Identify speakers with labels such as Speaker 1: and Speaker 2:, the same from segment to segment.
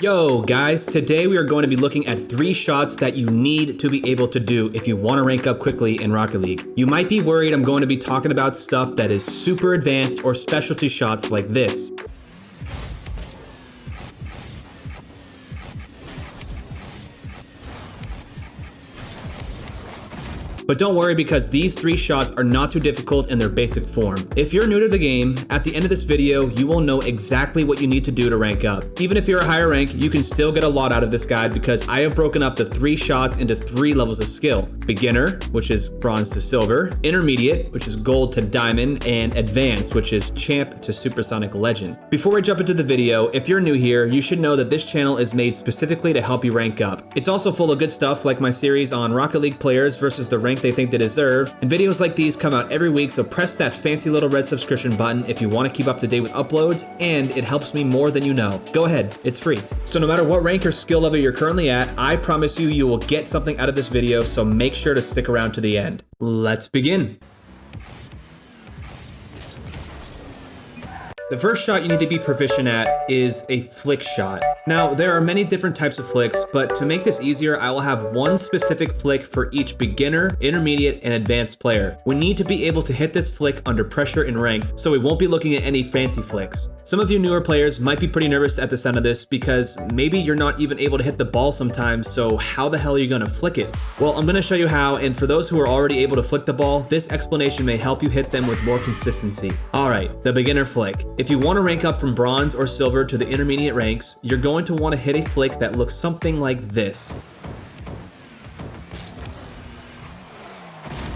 Speaker 1: Yo guys, today we are going to be looking at 3 shots that you need to be able to do if you want to rank up quickly in Rocket League. You might be worried I'm going to be talking about stuff that is super advanced or specialty shots like this. But don't worry, because these 3 shots are not too difficult in their basic form. If you're new to the game, at the end of this video, you will know exactly what you need to do to rank up. Even if you're a higher rank, you can still get a lot out of this guide because I have broken up the 3 shots into 3 levels of skill. Beginner, which is bronze to silver, intermediate, which is gold to diamond, and advanced, which is champ to supersonic legend. Before we jump into the video, if you're new here, you should know that this channel is made specifically to help you rank up. It's also full of good stuff like my series on Rocket League players versus the rank they think they deserve, and videos like these come out every week, so press that fancy little red subscription button if you want to keep up to date with uploads, and it helps me more than you know. Go ahead, it's free. So no matter what rank or skill level you're currently at, I promise you will get something out of this video, so make sure to stick around to the end. Let's begin. The first shot you need to be proficient at is a flick shot. Now, there are many different types of flicks, but to make this easier, I will have one specific flick for each beginner, intermediate, and advanced player. We need to be able to hit this flick under pressure in ranked, so we won't be looking at any fancy flicks. Some of you newer players might be pretty nervous at the sound of this because maybe you're not even able to hit the ball sometimes, so how the hell are you gonna flick it? Well, I'm gonna show you how, and for those who are already able to flick the ball, this explanation may help you hit them with more consistency. Alright, the beginner flick. If you want to rank up from bronze or silver to the intermediate ranks, you're going to want to hit a flick that looks something like this.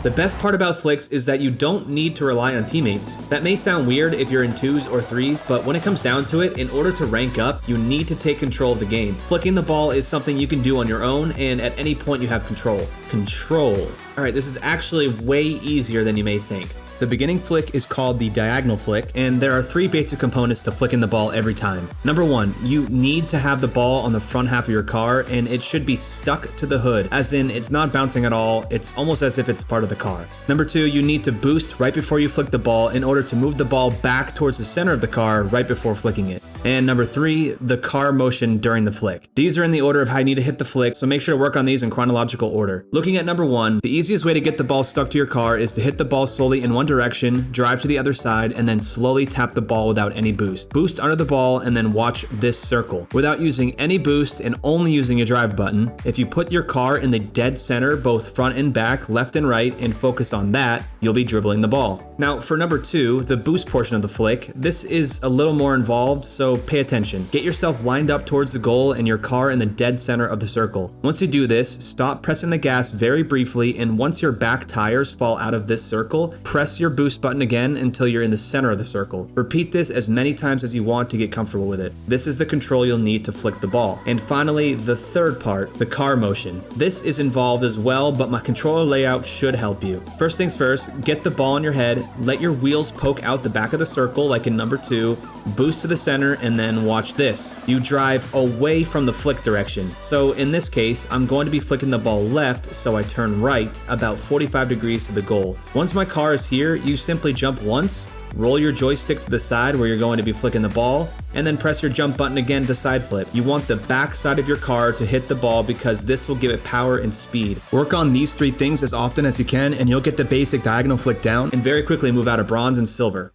Speaker 1: The best part about flicks is that you don't need to rely on teammates. That may sound weird if you're in 2s or 3s, but when it comes down to it, in order to rank up, you need to take control of the game. Flicking the ball is something you can do on your own, and at any point you have control. Control. Alright, this is actually way easier than you may think. The beginning flick is called the diagonal flick, and there are 3 basic components to flicking the ball every time. Number 1, you need to have the ball on the front half of your car, and it should be stuck to the hood, as in it's not bouncing at all, it's almost as if it's part of the car. Number 2, you need to boost right before you flick the ball in order to move the ball back towards the center of the car right before flicking it. And number 3, the car motion during the flick. These are in the order of how you need to hit the flick, so make sure to work on these in chronological order. Looking at number 1, the easiest way to get the ball stuck to your car is to hit the ball slowly in one direction, drive to the other side, and then slowly tap the ball without any boost. Boost under the ball and then watch this circle. Without using any boost and only using your drive button, if you put your car in the dead center, both front and back, left and right, and focus on that, you'll be dribbling the ball. Now for number 2, the boost portion of the flick, this is a little more involved, so pay attention. Get yourself lined up towards the goal and your car in the dead center of the circle. Once you do this, stop pressing the gas very briefly, and once your back tires fall out of this circle, press your boost button again until you're in the center of the circle. Repeat this as many times as you want to get comfortable with it. This is the control you'll need to flick the ball. And finally, the third part, the car motion. This is involved as well, but my controller layout should help you. First things first, get the ball on your head, let your wheels poke out the back of the circle like in number 2, boost to the center, and then watch this. You drive away from the flick direction. So in this case, I'm going to be flicking the ball left, so I turn right about 45 degrees to the goal. Once my car is here, you simply jump once, roll your joystick to the side where you're going to be flicking the ball, and then press your jump button again to side flip. You want the back side of your car to hit the ball because this will give it power and speed. Work on these 3 things as often as you can, and you'll get the basic diagonal flick down and very quickly move out of bronze and silver.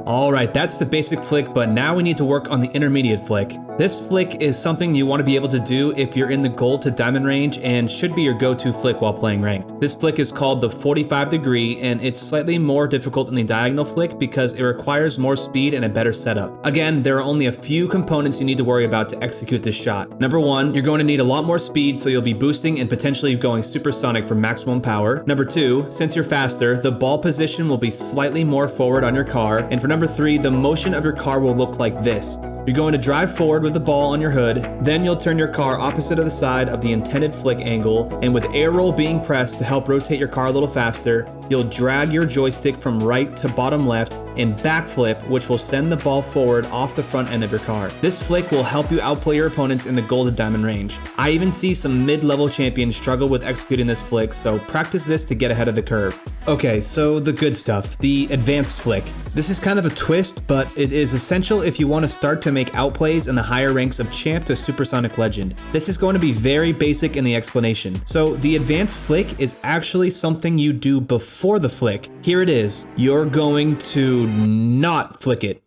Speaker 1: Alright, that's the basic flick, but now we need to work on the intermediate flick. This flick is something you want to be able to do if you're in the gold to diamond range and should be your go-to flick while playing ranked. This flick is called the 45 degree, and it's slightly more difficult than the diagonal flick because it requires more speed and a better setup. Again, there are only a few components you need to worry about to execute this shot. Number 1, you're going to need a lot more speed, so you'll be boosting and potentially going supersonic for maximum power. Number 2, since you're faster, the ball position will be slightly more forward on your car. And for number 3, the motion of your car will look like this. You're going to drive forward with the ball on your hood, then you'll turn your car opposite of the side of the intended flick angle, and with air roll being pressed to help rotate your car a little faster, you'll drag your joystick from right to bottom left and backflip, which will send the ball forward off the front end of your car. This flick will help you outplay your opponents in the gold to diamond range. I even see some mid-level champions struggle with executing this flick, so practice this to get ahead of the curve. Okay, so the good stuff, the advanced flick. This is kind of a twist, but it is essential if you want to start to make outplays in the higher ranks of champ to supersonic legend. This is going to be very basic in the explanation. So the advanced flick is actually something you do before the flick. Here it is. You're going to not flick it.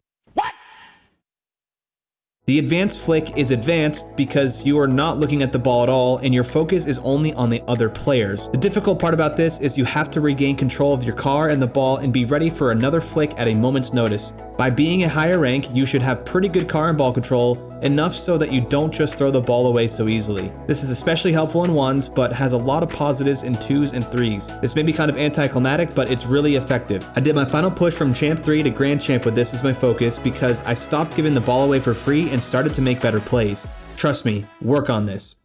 Speaker 1: The advanced flick is advanced because you are not looking at the ball at all and your focus is only on the other players. The difficult part about this is you have to regain control of your car and the ball and be ready for another flick at a moment's notice. By being a higher rank, you should have pretty good car and ball control, enough so that you don't just throw the ball away so easily. This is especially helpful in 1s, but has a lot of positives in 2s and 3s. This may be kind of anticlimactic, but it's really effective. I did my final push from Champ 3 to Grand Champ with this as my focus because I stopped giving the ball away for free and started to make better plays. Trust me, work on this.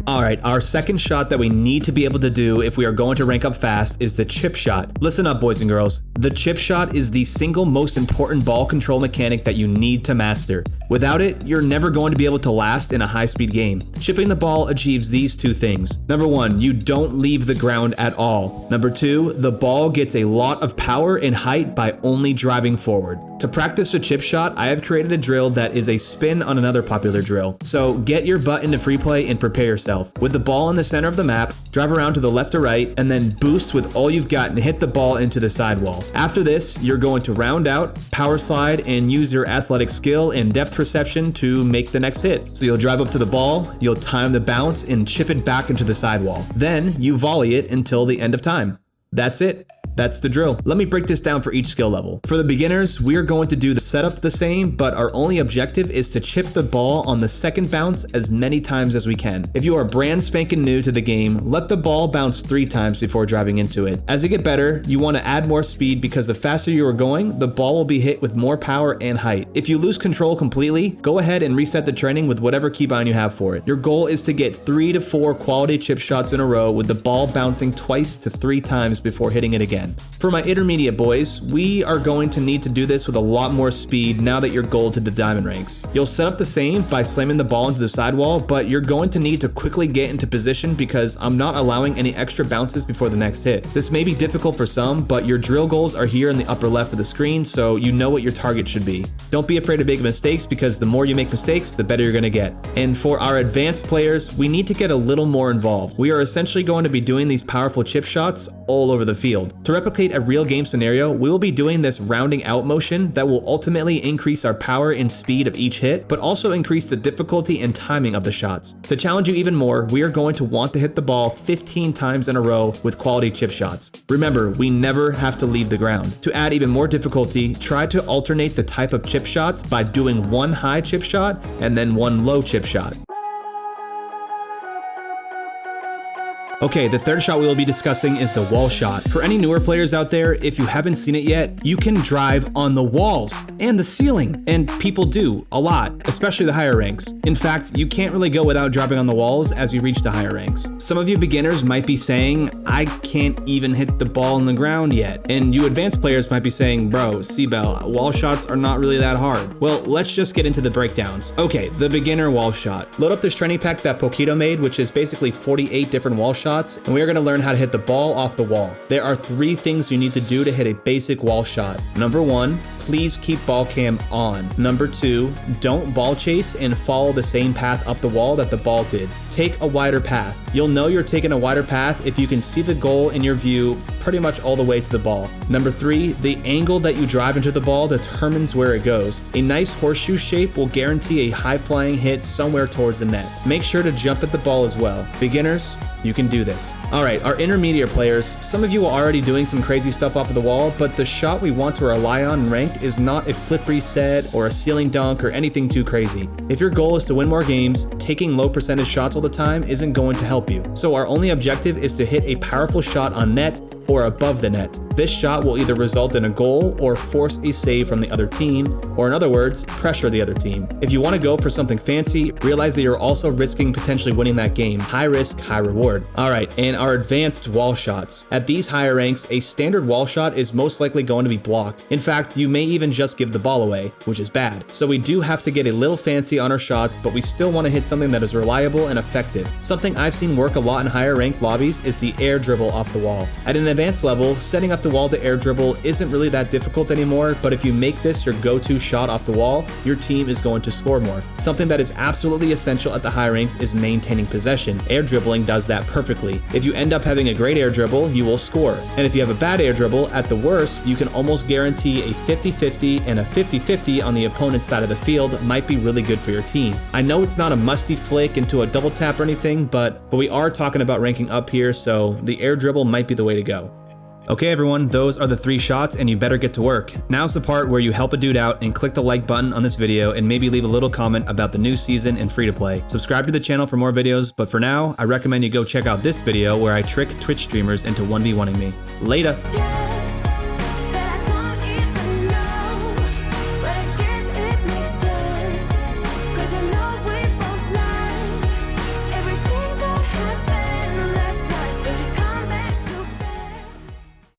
Speaker 1: Alright, our second shot that we need to be able to do if we are going to rank up fast is the chip shot. Listen up, boys and girls. The chip shot is the single most important ball control mechanic that you need to master. Without it, you're never going to be able to last in a high-speed game. Chipping the ball achieves these two things. Number 1, you don't leave the ground at all. Number 2, the ball gets a lot of power and height by only driving forward. To practice the chip shot, I have created a drill that is a spin on another popular drill. So get your butt into free play and prepare yourself. With the ball in the center of the map, drive around to the left or right, and then boost with all you've got and hit the ball into the sidewall. After this, you're going to round out, power slide, and use your athletic skill and depth perception to make the next hit. So you'll drive up to the ball, you'll time the bounce, and chip it back into the sidewall. Then you volley it until the end of time. That's it. That's the drill. Let me break this down for each skill level. For the beginners, we are going to do the setup the same, but our only objective is to chip the ball on the second bounce as many times as we can. If you are brand spanking new to the game, let the ball bounce 3 times before driving into it. As you get better, you want to add more speed because the faster you are going, the ball will be hit with more power and height. If you lose control completely, go ahead and reset the training with whatever keybind you have for it. Your goal is to get 3 to 4 quality chip shots in a row with the ball bouncing twice to 3 times before hitting it again. For my intermediate boys, we are going to need to do this with a lot more speed now that you're gold to the diamond ranks. You'll set up the same by slamming the ball into the sidewall, but you're going to need to quickly get into position because I'm not allowing any extra bounces before the next hit. This may be difficult for some, but your drill goals are here in the upper left of the screen, so you know what your target should be. Don't be afraid of making mistakes because the more you make mistakes, the better you're going to get. And for our advanced players, we need to get a little more involved. We are essentially going to be doing these powerful chip shots all over the field. To replicate a real game scenario, we will be doing this rounding out motion that will ultimately increase our power and speed of each hit, but also increase the difficulty and timing of the shots. To challenge you even more, we are going to want to hit the ball 15 times in a row with quality chip shots. Remember, we never have to leave the ground. To add even more difficulty, try to alternate the type of chip shots by doing 1 high chip shot and then 1 low chip shot. Okay, the third shot we will be discussing is the wall shot. For any newer players out there, if you haven't seen it yet, you can drive on the walls and the ceiling. And people do, a lot, especially the higher ranks. In fact, you can't really go without driving on the walls as you reach the higher ranks. Some of you beginners might be saying, I can't even hit the ball in the ground yet. And you advanced players might be saying, bro, CBell, wall shots are not really that hard. Well, let's just get into the breakdowns. Okay, the beginner wall shot. Load up this training pack that Poquito made, which is basically 48 different wall shots, and we are going to learn how to hit the ball off the wall. There are 3 things you need to do to hit a basic wall shot. Number 1, please keep ball cam on. Number 2, don't ball chase and follow the same path up the wall that the ball did. Take a wider path. You'll know you're taking a wider path if you can see the goal in your view pretty much all the way to the ball. Number 3, the angle that you drive into the ball determines where it goes. A nice horseshoe shape will guarantee a high flying hit somewhere towards the net. Make sure to jump at the ball as well. Beginners, you can do this. Alright, our intermediate players, some of you are already doing some crazy stuff off of the wall, but the shot we want to rely on in ranked is not a flip reset or a ceiling dunk or anything too crazy. If your goal is to win more games, taking low percentage shots all the time isn't going to help you. So our only objective is to hit a powerful shot on net or above the net. This shot will either result in a goal or force a save from the other team, or in other words, pressure the other team. If you want to go for something fancy, realize that you're also risking potentially winning that game. High risk, high reward. Alright, and our advanced wall shots. At these higher ranks, a standard wall shot is most likely going to be blocked. In fact, you may even just give the ball away, which is bad. So we do have to get a little fancy on our shots, but we still want to hit something that is reliable and effective. Something I've seen work a lot in higher ranked lobbies is the air dribble off the wall. At an advanced level, setting up the wall to air dribble isn't really that difficult anymore, but if you make this your go-to shot off the wall, your team is going to score more. Something that is absolutely essential at the high ranks is maintaining possession. Air dribbling does that perfectly. If you end up having a great air dribble, you will score. And if you have a bad air dribble, at the worst, you can almost guarantee a 50-50, and a 50-50 on the opponent's side of the field might be really good for your team. I know it's not a musty flick into a double tap or anything, but we are talking about ranking up here, so the air dribble might be the way to go. Okay everyone, those are the 3 shots and you better get to work. Now's the part where you help a dude out and click the like button on this video and maybe leave a little comment about the new season and free to play. Subscribe to the channel for more videos, but for now, I recommend you go check out this video where I trick Twitch streamers into 1v1ing me. Later!